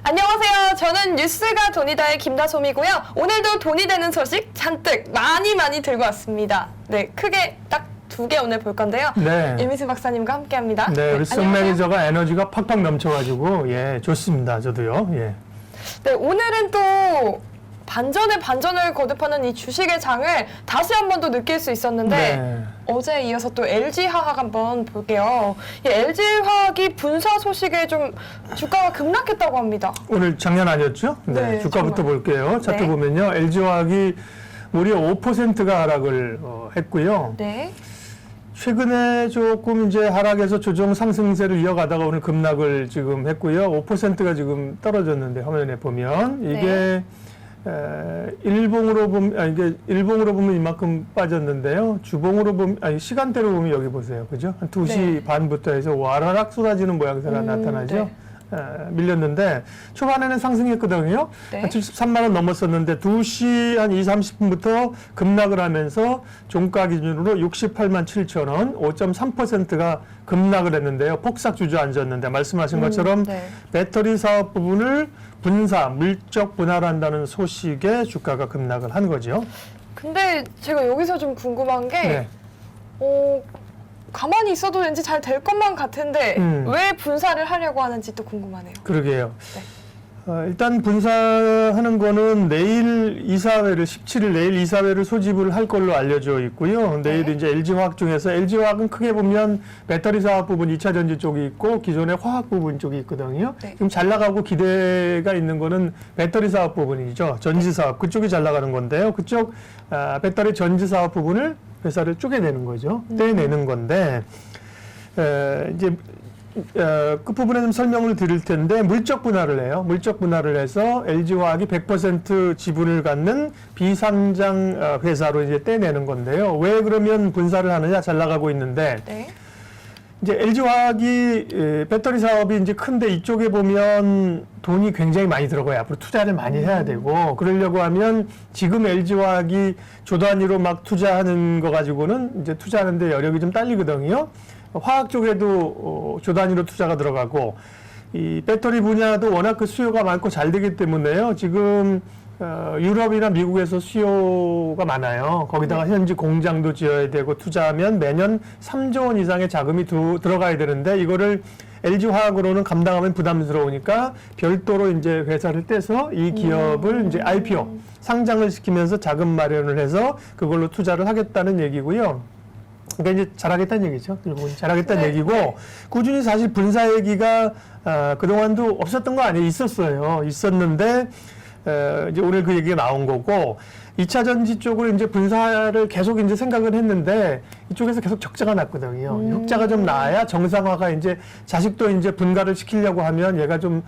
안녕하세요. 저는 뉴스가 돈이 다의 김다솜이고요. 오늘도 돈이 되는 소식 잔뜩 많이 들고 왔습니다. 네, 크게 딱 2개 오늘 볼 건데요. 네. 이민수 박사님과 함께합니다. 네, 우리 송 안녕하세요. 매니저가 에너지가 팍팍 넘쳐가지고 예, 좋습니다. 저도요. 예. 네, 오늘은 또 반전에 반전을 거듭하는 이 주식의 장을 다시 한 번 더 느낄 수 있었는데 네. 어제에 이어서 또 LG화학 한번 볼게요. 이 LG화학이 분사 소식에 좀 주가가 급락했다고 합니다. 오늘 장난 아니었죠? 네, 주가부터 정말. 볼게요. 차트 네. 보면요. LG화학이 무려 5%가 하락을 했고요. 네. 최근에 조금 이제 하락해서 조정 상승세를 이어가다가 오늘 급락을 지금 했고요. 5%가 지금 떨어졌는데 화면에 보면 이게 일봉으로 보면 이게 일봉으로 보면 이만큼 빠졌는데요. 주봉으로 보면 시간대로 보면 여기 보세요. 그죠? 한 2시 네. 반부터 해서 와라락 쏟아지는 모양새가 나타나죠. 네. 밀렸는데 초반에는 상승했거든요. 네. 한 73만 원 넘었었는데 2시 한 2, 30분부터 급락을 하면서 종가 기준으로 68만 7천 원, 5.3%가 급락을 했는데요. 폭삭 주저앉았는데 말씀하신 것처럼 네. 배터리 사업 부분을 분사, 물적 분할한다는 소식에 주가가 급락을 한 거죠. 근데 제가 여기서 좀 궁금한 게 네. 가만히 있어도 왠지 잘 될 것만 같은데 왜 분사를 하려고 하는지 또 궁금하네요. 그러게요. 네. 일단 분사하는 거는 내일 이사회를 17일 내일 이사회를 소집을 할 걸로 알려져 있고요. 내일 네. 이제 LG화학 중에서 LG화학은 크게 보면 배터리 사업 부분 2차 전지 쪽이 있고 기존의 화학 부분 쪽이 있거든요. 네. 지금 잘 나가고 기대가 있는 거는 배터리 사업 부분이죠. 전지 사업 그쪽이 잘 나가는 건데요. 그쪽 배터리 전지 사업 부분을 회사를 쪼개내는 거죠. 떼내는 건데 이제 끝부분에 좀 설명을 드릴 텐데 물적 분할을 해요. 물적 분할을 해서 LG화학이 100% 지분을 갖는 비상장 회사로 이제 떼내는 건데요. 왜 그러면 분사를 하느냐? 잘 나가고 있는데 네. 이제 LG화학이 배터리 사업이 이제 큰데 이쪽에 보면 돈이 굉장히 많이 들어가요. 앞으로 투자를 많이 해야 되고 그러려고 하면 지금 LG화학이 조 단위로 막 투자하는 거 가지고는 이제 투자하는데 여력이 좀 딸리거든요. 화학 쪽에도 조 단위로 투자가 들어가고 이 배터리 분야도 워낙 그 수요가 많고 잘 되기 때문에요. 지금 유럽이나 미국에서 수요가 많아요. 거기다가 현지 공장도 지어야 되고 투자하면 매년 3조 원 이상의 자금이 들어가야 되는데 이거를 LG화학으로는 감당하면 부담스러우니까 별도로 이제 회사를 떼서 이 기업을 이제 IPO 상장을 시키면서 자금 마련을 해서 그걸로 투자를 하겠다는 얘기고요. 그러니까 이제 잘하겠다는 얘기죠. 그리고 잘하겠다는 네, 얘기고 네. 꾸준히 사실 분사 얘기가 그동안도 없었던 거 아니에요. 있었어요. 있었는데 이제 오늘 그 얘기가 나온 거고 2차 전지 쪽으로 이제 분사를 계속 이제 생각을 했는데 이쪽에서 계속 적자가 났거든요. 흑자가 좀 나야 정상화가 이제 자식도 이제 분가를 시키려고 하면 얘가 좀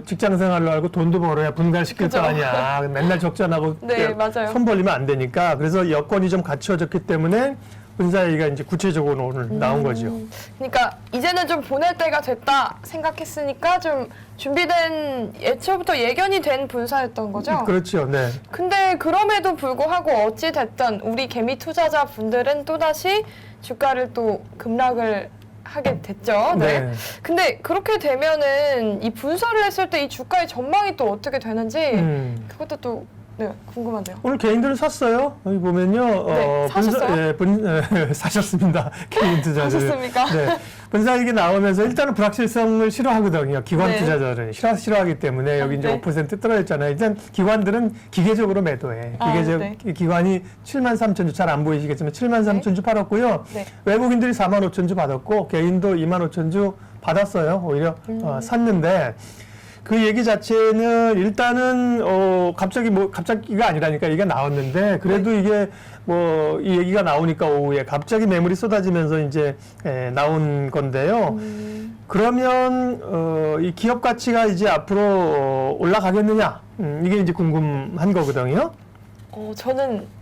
직장 생활로 하고 돈도 벌어야 분가를 시킬 거 아니야. 맨날 적자 나고 네, 맞아요. 손 벌리면 안 되니까 그래서 여건이 좀 갖춰졌기 때문에 분사 얘기가 이제 구체적으로 오늘 나온 거죠. 그러니까 이제는 좀 보낼 때가 됐다 생각했으니까 좀 준비된 애초부터 예견이 된 분사였던 거죠. 그렇죠. 네. 근데 그럼에도 불구하고 어찌 됐든 우리 개미 투자자 분들은 또다시 주가를 또 급락을 하게 됐죠. 네. 네. 근데 그렇게 되면은 이 분사를 했을 때 이 주가의 전망이 또 어떻게 되는지 그것도 또 네, 궁금한데요. 오늘 개인들은 샀어요. 여기 보면요. 네, 사셨어요? 사셨습니다. 개인 투자들. 사셨습니까? 네. 분사이익이 나오면서 일단은 불확실성을 싫어하거든요. 기관 네. 투자자들은 싫어하기 때문에 여기 이제 네. 5% 떨어졌잖아요. 일단 기관들은 기계적으로 매도해. 네. 기관이 73,000주 잘 안 보이시겠지만 73,000주 팔았고요. 네. 외국인들이 45,000주 받았고 개인도 25,000주 받았어요. 오히려 샀는데 그 얘기 자체는 일단은 갑자기가 아니라니까 얘기가 나왔는데 그래도 이게 이 얘기가 나오니까 오후에 갑자기 매물이 쏟아지면서 이제 나온 건데요. 그러면 이 기업 가치가 이제 앞으로 올라가겠느냐? 이게 이제 궁금한 거거든요. 저는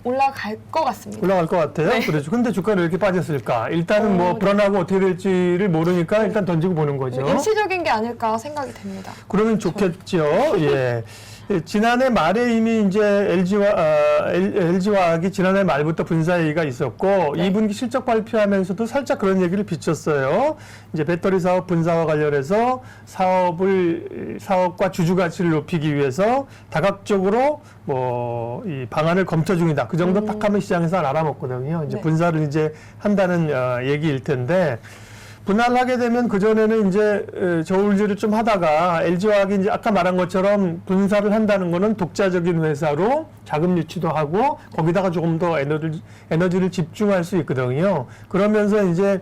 올라갈 것 같습니다. 올라갈 것 같아요. 네. 그렇죠. 근데 주가는 왜 이렇게 빠졌을까? 일단은 불안하고 어떻게 될지를 모르니까 일단 던지고 보는 거죠. 일시적인 게 아닐까 생각이 됩니다. 그러면 좋겠죠. 예. 예, 지난해 말에 이미 이제 LG화학이 지난해 말부터 분사 얘기가 있었고 네. 2분기 실적 발표하면서도 살짝 그런 얘기를 비쳤어요. 이제 배터리 사업 분사와 관련해서 사업과 주주 가치를 높이기 위해서 다각적으로 뭐 이 방안을 검토 중이다. 그 정도 딱 하면 시장에서 알아먹거든요. 이제 네. 분사를 이제 한다는 얘기일 텐데. 분할을 하게 되면 그전에는 이제 저울질을 좀 하다가 LG화학이 이제 아까 말한 것처럼 분사를 한다는 거는 독자적인 회사로 자금 유치도 하고 거기다가 조금 더 에너지를 집중할 수 있거든요. 그러면서 이제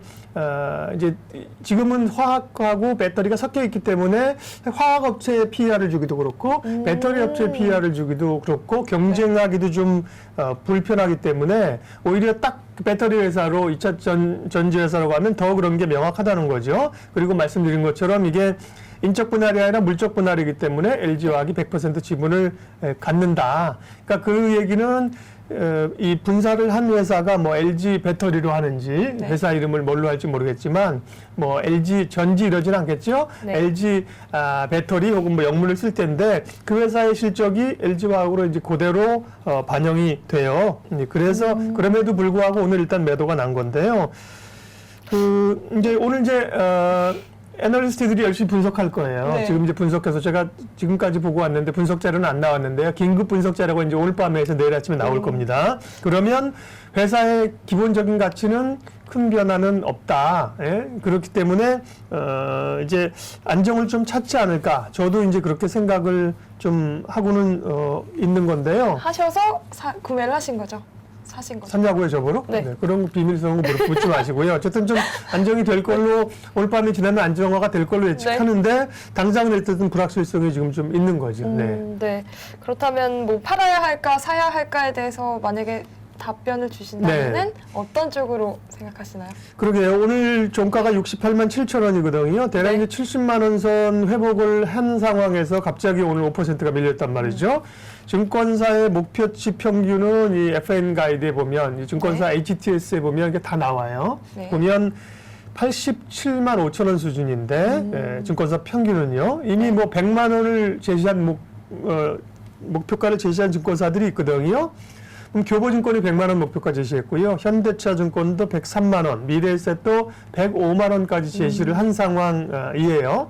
지금은 화학하고 배터리가 섞여 있기 때문에 화학업체에 PER을 주기도 그렇고 배터리 업체에 PER을 주기도 그렇고 경쟁하기도 좀 불편하기 때문에 오히려 딱 배터리 회사로 2차 전지 회사라고 하면 더 그런 게 명확하다는 거죠. 그리고 말씀드린 것처럼 이게 인적 분할이 아니라 물적 분할이기 때문에 LG화학이 100% 지분을 갖는다. 그러니까 그 얘기는 이 분사를 한 회사가 뭐 LG 배터리로 하는지 네. 회사 이름을 뭘로 할지 모르겠지만 뭐 LG 전지 이러진 않겠죠. 네. LG 배터리 혹은 뭐 영문을 쓸 텐데 그 회사의 실적이 LG화학으로 이제 그대로 반영이 돼요. 그래서 그럼에도 불구하고 오늘 일단 매도가 난 건데요. 이제 오늘 이제 애널리스트들이 열심히 분석할 거예요. 네. 지금 이제 분석해서 제가 지금까지 보고 왔는데 분석 자료는 안 나왔는데요. 긴급 분석 자료가 이제 오늘 밤에 해서 내일 아침에 나올 겁니다. 그러면 회사의 기본적인 가치는 큰 변화는 없다. 예? 그렇기 때문에 이제 안정을 좀 찾지 않을까. 저도 이제 그렇게 생각을 좀 하고는 있는 건데요. 하셔서 구매를 하신 거죠? 사신 거죠? 샀냐고요, 저보러? 네. 그런 거 비밀스러운 거 묻지 마시고요. 어쨌든 좀 안정이 될 걸로, 오늘 밤이 지나면 안정화가 될 걸로 예측하는데, 당장은 일단 불확실성이 지금 좀 있는 거죠. 네. 그렇다면 뭐 팔아야 할까, 사야 할까에 대해서 만약에 답변을 주신다면은 네. 어떤 쪽으로 생각하시나요? 그러게요. 오늘 종가가 68만 7천 원이거든요. 대략 네. 이제 70만 원 선 회복을 한 상황에서 갑자기 오늘 5%가 밀렸단 말이죠. 증권사의 목표치 평균은 이 FN 가이드에 보면, 이 증권사 HTS에 보면 이게 다 나와요. 네. 보면 87만 5천 원 수준인데, 예, 증권사 평균은요. 이미 뭐 100만 원을 제시한 목표가를 제시한 증권사들이 있거든요. 그럼 교보증권이 100만 원 목표가 제시했고요. 현대차증권도 103만 원, 미래에셋도 105만 원까지 제시를 한 상황이에요.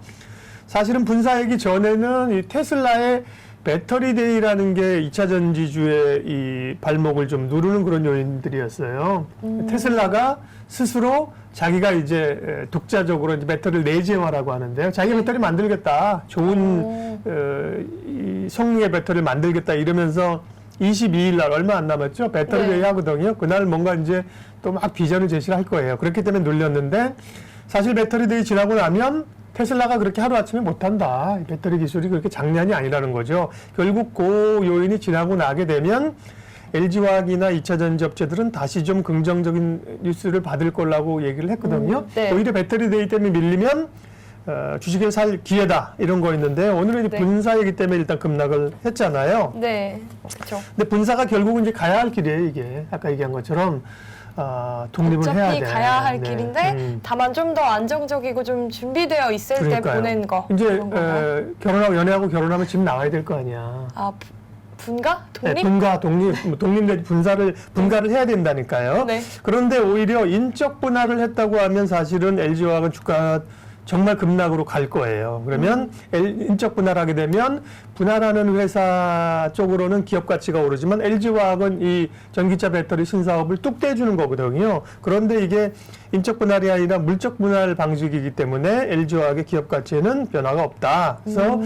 사실은 분사하기 전에는 이 테슬라의 배터리데이라는 게 2차 전지주의 이 발목을 좀 누르는 그런 요인들이었어요. 테슬라가 스스로 자기가 이제 독자적으로 이제 배터리를 내재화라고 하는데요. 자기 배터리 만들겠다. 좋은 이 성능의 배터리를 만들겠다 이러면서 22일 날 얼마 안 남았죠. 배터리 데이 하거든요. 그날 뭔가 이제 또 막 비전을 제시를 할 거예요. 그렇기 때문에 눌렸는데 사실 배터리 데이 지나고 나면 테슬라가 그렇게 하루아침에 못한다. 배터리 기술이 그렇게 장난이 아니라는 거죠. 결국 그 요인이 지나고 나게 되면 LG화학이나 2차 전지 업체들은 다시 좀 긍정적인 뉴스를 받을 거라고 얘기를 했거든요. 네. 오히려 배터리 데이 때문에 밀리면 주식을 살 기회다 이런 거 있는데 오늘은 이제 네. 분사이기 때문에 일단 급락을 했잖아요. 네, 그렇죠. 근데 분사가 결국은 이제 가야 할 길이에요, 이게. 아까 얘기한 것처럼, 독립을 해야 돼. 어차피 가야 할 네. 길인데 다만 좀 더 안정적이고 좀 준비되어 있을 때 그러니까요. 보낸 거. 이제, 그런 건가요? 결혼하고, 연애하고 결혼하면 집 나와야 될 거 아니야. 아, 분가? 네, 독립? 분가, 독립 내지 분가를 해야 된다니까요. 네. 그런데 오히려 인적 분할을 했다고 하면 사실은 LG화학은 주가가 정말 급락으로 갈 거예요. 그러면 인적 분할하게 되면 분할하는 회사 쪽으로는 기업 가치가 오르지만 LG화학은 이 전기차 배터리 신사업을 뚝 떼주는 거거든요. 그런데 이게 인적 분할이 아니라 물적 분할 방식이기 때문에 LG화학의 기업 가치에는 변화가 없다. 그래서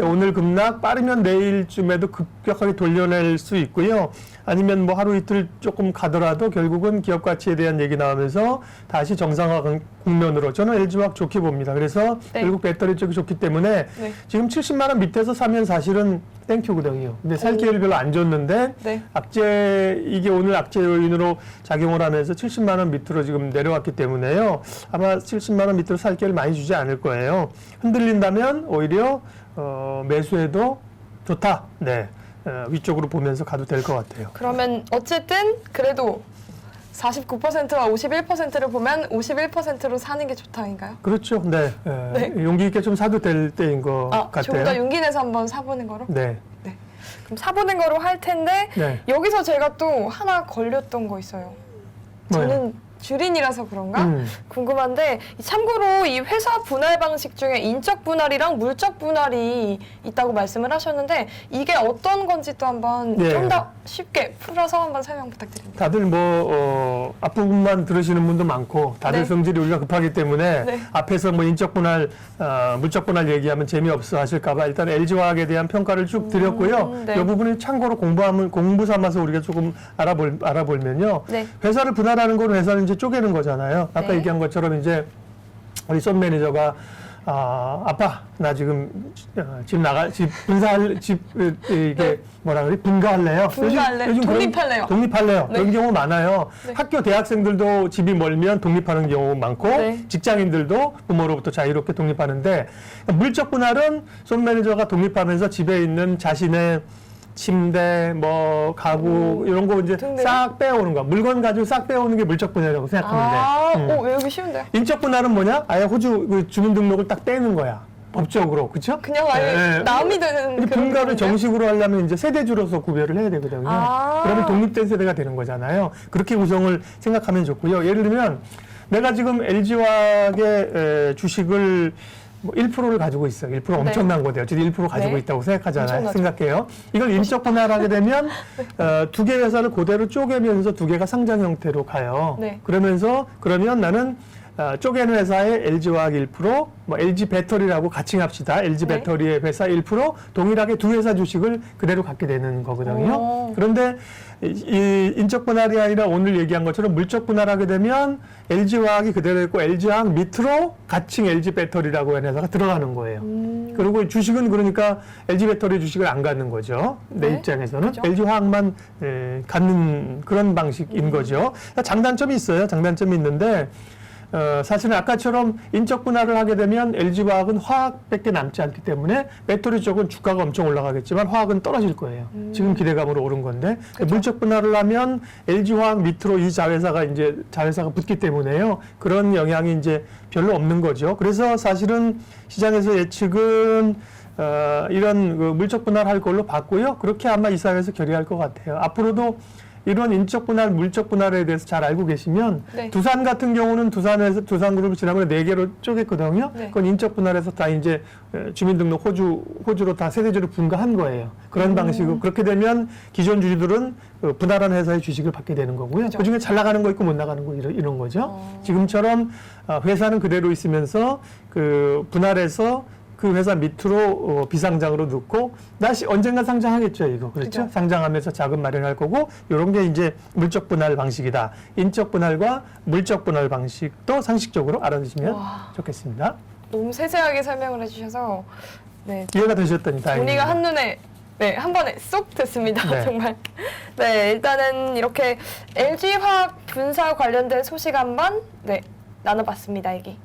오늘 급락 빠르면 내일쯤에도 급격하게 돌려낼 수 있고요. 아니면 뭐 하루 이틀 조금 가더라도 결국은 기업 가치에 대한 얘기 나오면서 다시 정상화 국면으로 저는 LG화학 좋게 봅니다. 그래서 네. 결국 배터리 쪽이 좋기 때문에 네. 지금 70만 원 밑에서 사면 사실은 땡큐거든요. 근데 살 기회를 별로 안 줬는데 네. 이게 오늘 악재 요인으로 작용을 하면서 70만 원 밑으로 지금 내려왔기 때문에요. 아마 70만 원 밑으로 살 기회를 많이 주지 않을 거예요. 흔들린다면 오히려 매수해도 좋다. 네. 위쪽으로 보면서 가도 될 것 같아요. 그러면 어쨌든 그래도 49%와 51%를 보면 51%로 사는 게 좋다인가요? 그렇죠. 네. 네. 용기 있게 좀 사도 될 때인 것 같아요. 조금 더 용기 내서 한번 사보는 거로? 네. 네. 그럼 사보는 거로 할 텐데 네. 여기서 제가 또 하나 걸렸던 거 있어요. 뭐요? 저는 주린이라서 그런가? 음. 궁금한데 참고로 이 회사 분할 방식 중에 인적 분할이랑 물적 분할이 있다고 말씀을 하셨는데 이게 어떤 건지 또 한번 네. 좀 더 쉽게 풀어서 한번 설명 부탁드립니다. 다들 앞부분만 들으시는 분도 많고 다들 네. 성질이 우리가 급하기 때문에 네. 앞에서 뭐 인적 분할, 물적 분할 얘기하면 재미없어 하실까봐 일단 LG화학에 대한 평가를 쭉 드렸고요. 네. 이 부분은 참고로 공부 삼아서 우리가 조금 알아보면요. 네. 회사를 분할하는 건 회사를 이제 쪼개는 거잖아요. 아까 네. 얘기한 것처럼 이제 우리 쏜 매니저가 아빠, 나 지금 집 분사할, 이게 네. 뭐라 그래? 분가할래요? 분가할래요? 독립할래요? 독립할래요. 네. 그런 경우 많아요. 네. 학교 대학생들도 집이 멀면 독립하는 경우 많고 네. 직장인들도 부모로부터 자유롭게 독립하는데 물적 분할은 쏜 매니저가 독립하면서 집에 있는 자신의 침대, 뭐 가구 이런 거 이제 등등. 싹 빼오는 거, 물건 가지고 싹 빼오는 게 물적 분할이라고 생각하면 돼. 외우기 쉬운데요? 인적 분할은 뭐냐? 아예 호주 주민등록을 딱 떼는 거야. 법적으로, 그렇죠? 그냥 아예 남이 되는 그런 분가를 건가요? 정식으로 하려면 이제 세대주로서 구별을 해야 되거든요. 그러면 독립된 세대가 되는 거잖아요. 그렇게 구성을 생각하면 좋고요. 예를 들면 내가 지금 LG화학의 주식을 뭐 1%를 가지고 있어요. 1% 엄청난 거대요. 어쨌든 1% 가지고 네. 있다고 생각하잖아요. 엄청나죠. 생각해요. 이걸 인적 분할하게 되면 두 개 회사를 그대로 쪼개면서 두 개가 상장 형태로 가요. 네. 그러면 나는 쪼갠 회사의 LG화학 1%, 뭐 LG 배터리라고 같이 합시다. LG 네. 배터리의 회사 1%, 동일하게 두 회사 주식을 그대로 갖게 되는 거거든요. 오. 그런데 이 인적 분할이 아니라 오늘 얘기한 것처럼 물적 분할하게 되면 LG화학이 그대로 있고 LG화학 밑으로 가칭 LG 배터리라고 하는 회사가 들어가는 거예요. 그리고 주식은 그러니까 LG 배터리 주식을 안 갖는 거죠. 내 네. 입장에서는 그죠. LG화학만 갖는 그런 방식인 거죠. 장단점이 있어요. 장단점이 있는데 사실은 아까처럼 인적 분할을 하게 되면 LG화학은 화학밖에 남지 않기 때문에 배터리 쪽은 주가가 엄청 올라가겠지만 화학은 떨어질 거예요. 지금 기대감으로 오른 건데 그렇죠. 물적 분할을 하면 LG화학 밑으로 이 자회사가 붙기 때문에요. 그런 영향이 이제 별로 없는 거죠. 그래서 사실은 시장에서 예측은 이런 그 물적 분할할 걸로 봤고요. 그렇게 아마 이사회에서 결의할 것 같아요. 앞으로도 이런 인적 분할, 물적 분할에 대해서 잘 알고 계시면 네. 두산 같은 경우는 두산그룹을 지난번에 4개로 쪼갰거든요. 네. 그건 인적 분할에서 다 이제 주민등록 호주로 다 세대주로 분가한 거예요. 그런 방식으로 그렇게 되면 기존 주주들은 분할한 회사의 주식을 받게 되는 거고요. 그죠. 그중에 잘 나가는 거 있고 못 나가는 거 이런 거죠. 지금처럼 회사는 그대로 있으면서 그 분할해서 그 회사 밑으로 비상장으로 넣고 다시 언젠가 상장하겠죠, 이거. 그렇죠? 그죠. 상장하면서 자금 마련할 거고 이런 게 이제 물적 분할 방식이다. 인적 분할과 물적 분할 방식도 상식적으로 알아두시면 와. 좋겠습니다. 너무 세세하게 설명을 해주셔서 네, 이해가 되셨더니 다행입니다. 돈이가 한눈에 한 번에 쏙 됐습니다. 네. 정말. 네, 일단은 이렇게 LG화학 분사 관련된 소식 한번 나눠봤습니다, 얘기.